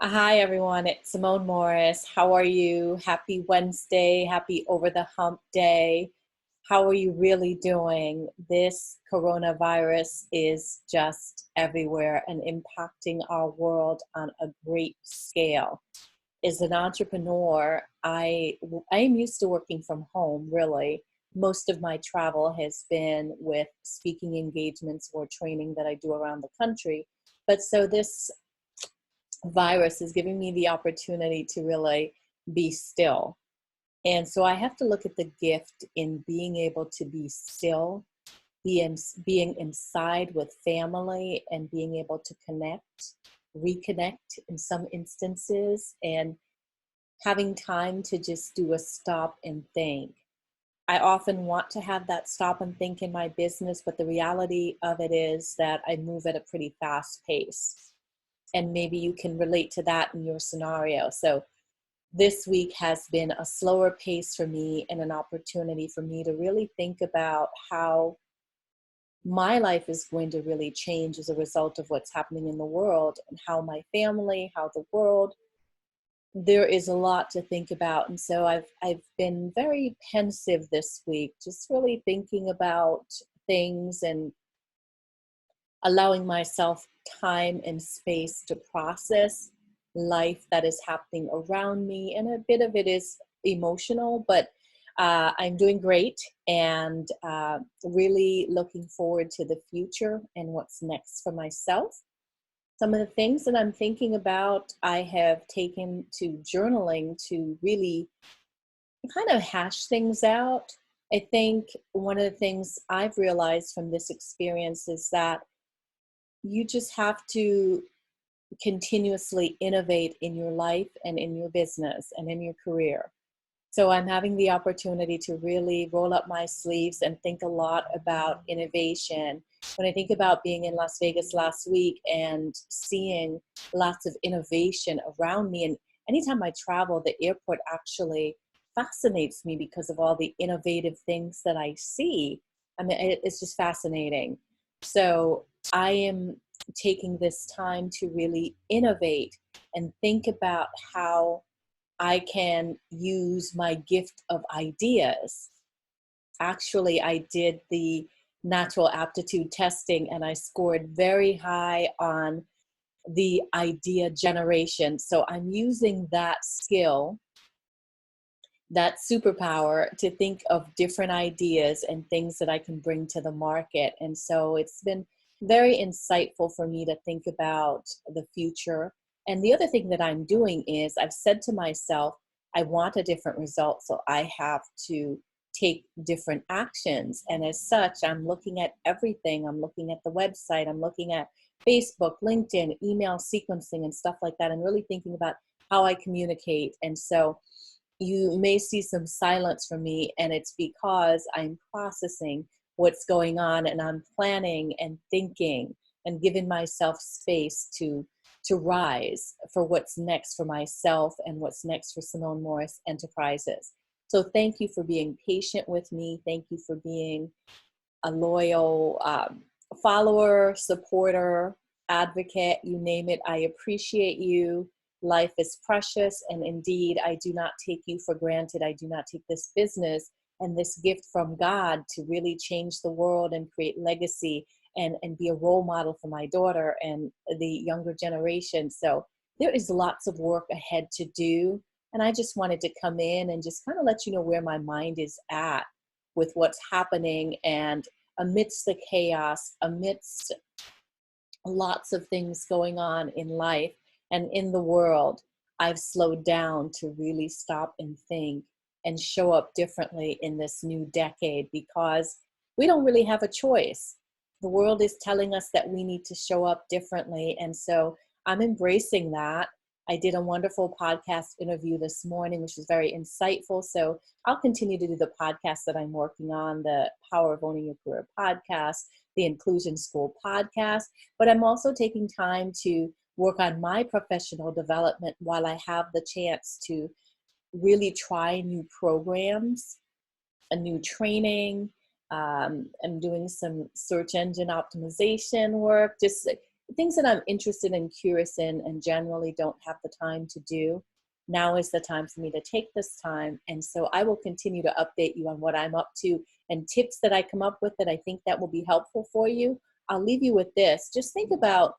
Hi, everyone. It's Simone Morris. How are you? Happy Wednesday. Happy over the hump day. How are you really doing? This coronavirus is just everywhere and impacting our world on a great scale. As an entrepreneur, I am used to working from home, really. Most of my travel has been with speaking engagements or training that I do around the country. But so this virus is giving me the opportunity to really be still. And so I have to look at the gift in being able to be still, being inside with family and being able to connect, reconnect in some instances, and having time to just do a stop and think. I often want to have that stop and think in my business, but the reality of it is that I move at a pretty fast pace. And maybe you can relate to that in your scenario. So this week has been a slower pace for me and an opportunity for me to really think about how my life is going to really change as a result of what's happening in the world, and how my family, how the world. There is a lot to think about. And so I've been very pensive this week, just really thinking about things and allowing myself time and space to process life that is happening around me. And a bit of it is emotional, but I'm doing great and really looking forward to the future and what's next for myself. Some of the things that I'm thinking about, I have taken to journaling to really kind of hash things out. I think one of the things I've realized from this experience is that you just have to continuously innovate in your life and in your business and in your career. So I'm having the opportunity to really roll up my sleeves and think a lot about innovation. When I think about being in Las Vegas last week and seeing lots of innovation around me, and anytime I travel, the airport actually fascinates me because of all the innovative things that I see. I mean, it's just fascinating. So I am taking this time to really innovate and think about how I can use my gift of ideas. Actually, I did the natural aptitude testing and I scored very high on the idea generation. So I'm using that skill, that superpower, to think of different ideas and things that I can bring to the market. And so it's been very insightful for me to think about the future. And the other thing that I'm doing is I've said to myself, I want a different result, so I have to take different actions. And as such, I'm looking at everything. I'm looking at the website, I'm looking at Facebook, LinkedIn, email sequencing, and stuff like that, and really thinking about how I communicate. And so you may see some silence from me, and it's because I'm processing what's going on and I'm planning and thinking and giving myself space to rise for what's next for myself and what's next for Simone Morris Enterprises. So thank you for being patient with me. Thank you for being a loyal follower, supporter, advocate, you name it. I appreciate you. Life is precious, and indeed, I do not take you for granted. I do not take this business and this gift from God to really change the world and create legacy and be a role model for my daughter and the younger generation. So there is lots of work ahead to do. And I just wanted to come in and just kind of let you know where my mind is at with what's happening. And amidst the chaos, amidst lots of things going on in life and in the world, I've slowed down to really stop and think and show up differently in this new decade, because we don't really have a choice. The world is telling us that we need to show up differently. And so I'm embracing that. I did a wonderful podcast interview this morning, which was very insightful. So I'll continue to do the podcast that I'm working on, the Power of Owning Your Career podcast, the Inclusion School podcast. But I'm also taking time to work on my professional development while I have the chance to really try new programs, a new training. I'm doing some search engine optimization work, just things that I'm interested and curious in and generally don't have the time to do, now is the time for me to take this time. And so I will continue to update you on what I'm up to and tips that I come up with that I think that will be helpful for you. I'll leave you with this. Just think about,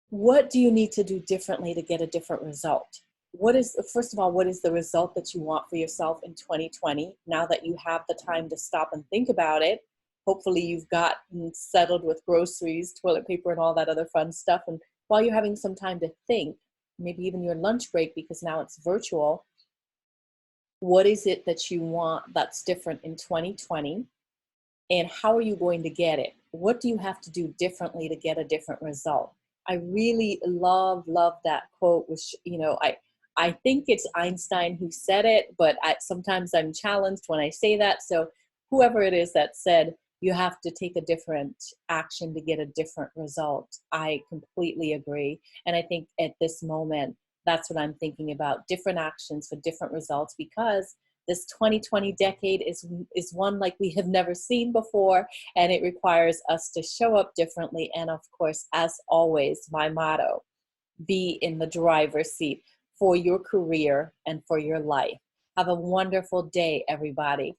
what do you need to do differently to get a different result? What is, first of all, what is the result that you want for yourself in 2020? Now that you have the time to stop and think about it, hopefully you've gotten settled with groceries, toilet paper, and all that other fun stuff. And while you're having some time to think, maybe even your lunch break, because now it's virtual, what is it that you want that's different in 2020? And how are you going to get it? What do you have to do differently to get a different result? I really love that quote, which, I think it's Einstein who said it, but sometimes I'm challenged when I say that. So whoever it is that said, you have to take a different action to get a different result, I completely agree. And I think at this moment, that's what I'm thinking about, different actions for different results, because this 2020 decade is one like we have never seen before, and it requires us to show up differently. And of course, as always, my motto, be in the driver's seat for your career and for your life. Have a wonderful day, everybody.